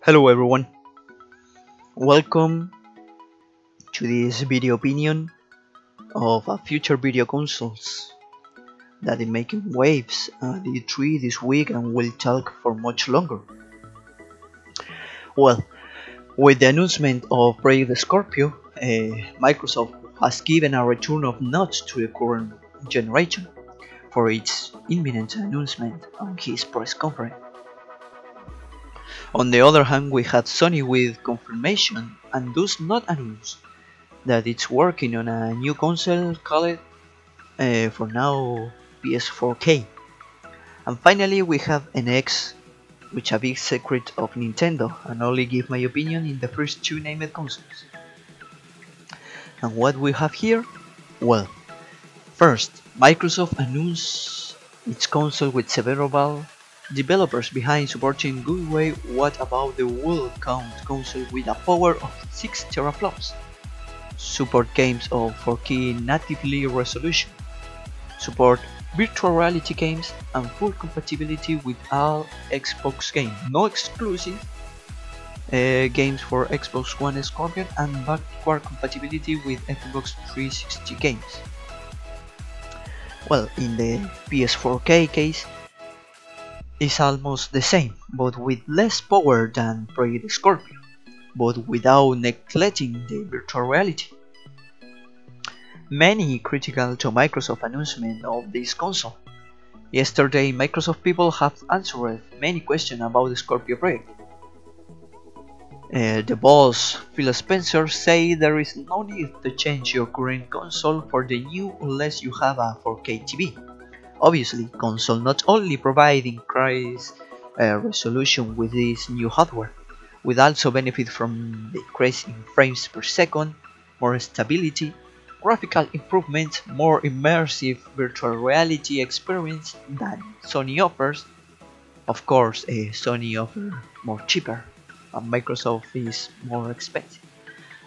Hello everyone, welcome to this video opinion of future video consoles that is making waves at the E3 this week and will talk for much longer. Well, with the announcement of Project Scorpio, Microsoft has given a return of nod to the current generation for its imminent announcement on his press conference. On the other hand, we had Sony with confirmation and does not announce that it's working on a new console called, for now, PS4K. And finally we have NX, which a big secret of Nintendo, and only give my opinion in the first two named consoles. And what we have here? Well, first, Microsoft announced its console with several developers behind supporting good way. What about the world count console with a power of 6 teraflops? Support games of 4K natively resolution, support virtual reality games and full compatibility with all Xbox games, no exclusive games for Xbox One Scorpio, and backward compatibility with Xbox 360 games. Well, in the PS4K case, is almost the same, but with less power than Project Scorpio, but without neglecting the virtual reality. Many critical to Microsoft announcement of this console. Yesterday, Microsoft people have answered many questions about the Scorpio project. The boss, Phil Spencer, say there is no need to change your current console for the new unless you have a 4K TV. Obviously, console not only provide increased resolution with this new hardware, will also benefit from the increase in frames per second, more stability, graphical improvements, more immersive virtual reality experience than Sony offers. Of course, Sony offers more cheaper, and Microsoft is more expensive,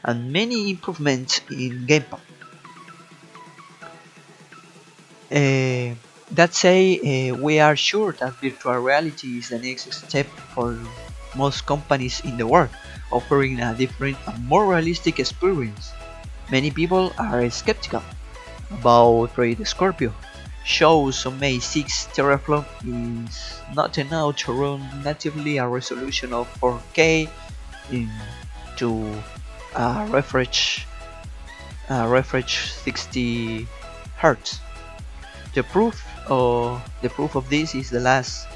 and many improvements in gameplay. That say, we are sure that virtual reality is the next step for most companies in the world, offering a different and more realistic experience. Many people are skeptical about Project Scorpio. Shows some May 6 teraflop is not enough to run natively a resolution of 4K into a refresh 60 Hz. The proof of this is the last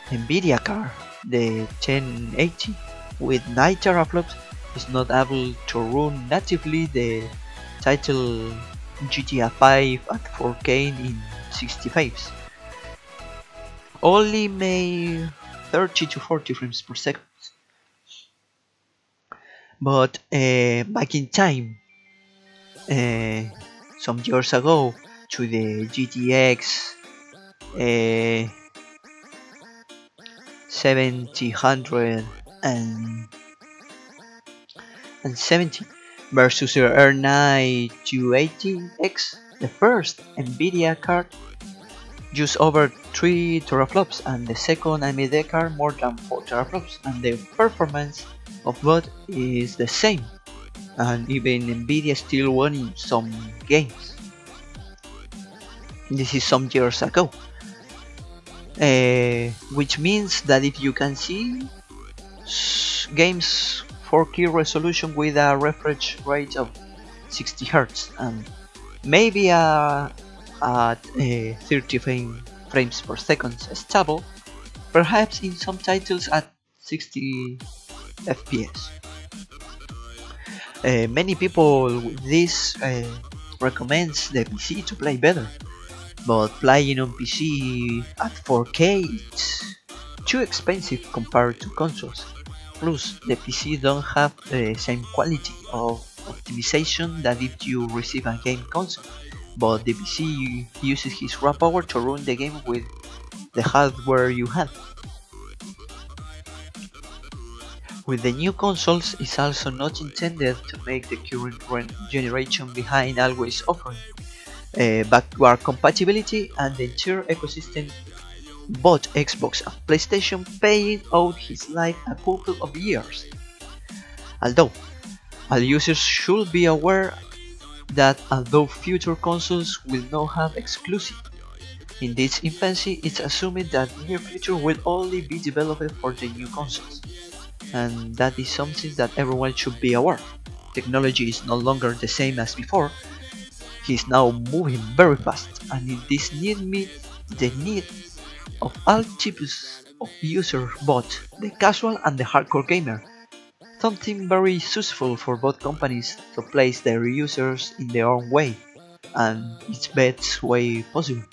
Nvidia card, the 1080, with 9 teraflops, is not able to run natively the title GTA 5 at 4K in 60 frames. Only may 30 to 40 frames per second. But back in time, some years ago, to the GTX 7070 versus the R9 280X, the first Nvidia card used over 3 teraflops and the second AMD card more than 4 teraflops, and the performance of both is the same, and even Nvidia still winning some games. This is some years ago, which means that if you can see games 4K resolution with a refresh rate of 60 Hz and maybe at 30 frames per second stable, perhaps in some titles at 60 FPS. Many people with this recommends the PC to play better, but playing on PC at 4K is too expensive compared to consoles. Plus, the PC don't have the same quality of optimization that if you receive a game console, but the PC uses his raw power to run the game with the hardware you have. With the new consoles, it's also not intended to make the current generation behind always offering backward compatibility, and the entire ecosystem bought Xbox and PlayStation, paying out his life a couple of years. Although, all users should be aware that although future consoles will not have exclusive, in this infancy it's assumed that near future will only be developed for the new consoles, and that is something that everyone should be aware. Technology is no longer the same as before. He's now moving very fast, and this need meet the need of all types of users, both the casual and the hardcore gamer. Something very useful for both companies to place their users in their own way, and its best way possible.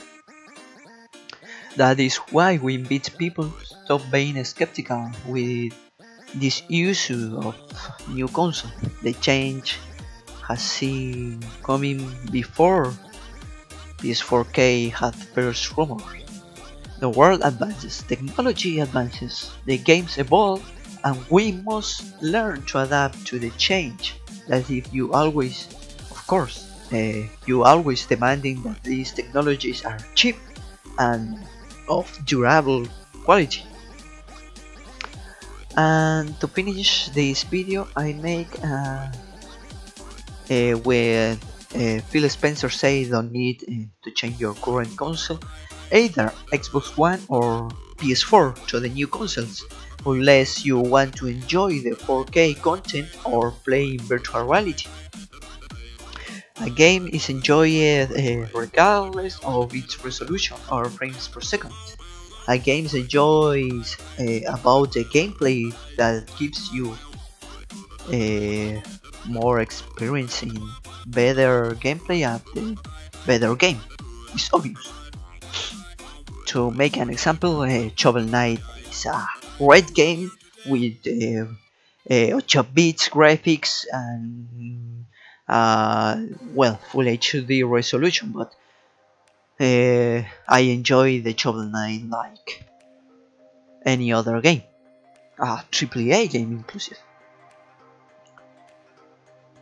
That is why we invite people to stop being skeptical with this issue of new console. The change has seen coming before PS4K had first rumors. The world advances, technology advances, the games evolve, and we must learn to adapt to the change. That if you always, of course, you always demanding that these technologies are cheap and of durable quality. And to finish this video, I make where Phil Spencer say don't need to change your current console, either Xbox One or PS4 to the new consoles, unless you want to enjoy the 4K content or play in virtual reality. A game is enjoyed regardless of its resolution or frames per second. A game enjoys about the gameplay that gives you more experience in better gameplay and better game. It's obvious. To make an example, Shovel Knight is a great game with 8 bits graphics and well, full HD resolution, but I enjoy the Shovel Knight like any other game, a AAA game inclusive.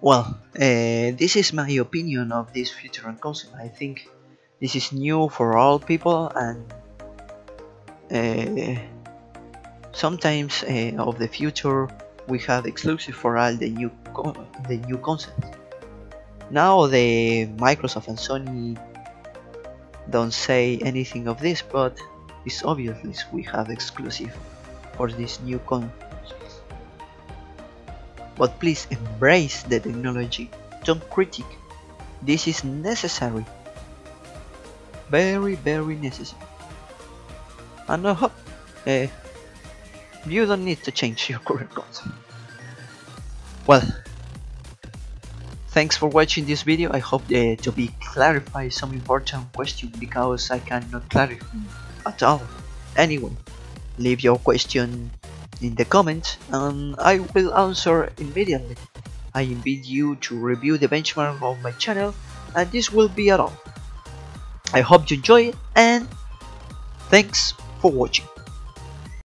Well, this is my opinion of this future and console. I think this is new for all people, and sometimes of the future we have exclusive for all the new consoles. Now the Microsoft and Sony don't say anything of this, but it's obviously we have exclusive for this new consoles. But please embrace the technology, don't critique. This is necessary, very necessary. And I hope you don't need to change your current console. Well, thanks for watching this video. I hope to be clarify some important question, because I cannot clarify at all. Anyway, leave your question in the comments and I will answer immediately. I invite you to review the benchmark of my channel, and this will be all. I hope you enjoy it, and thanks for watching.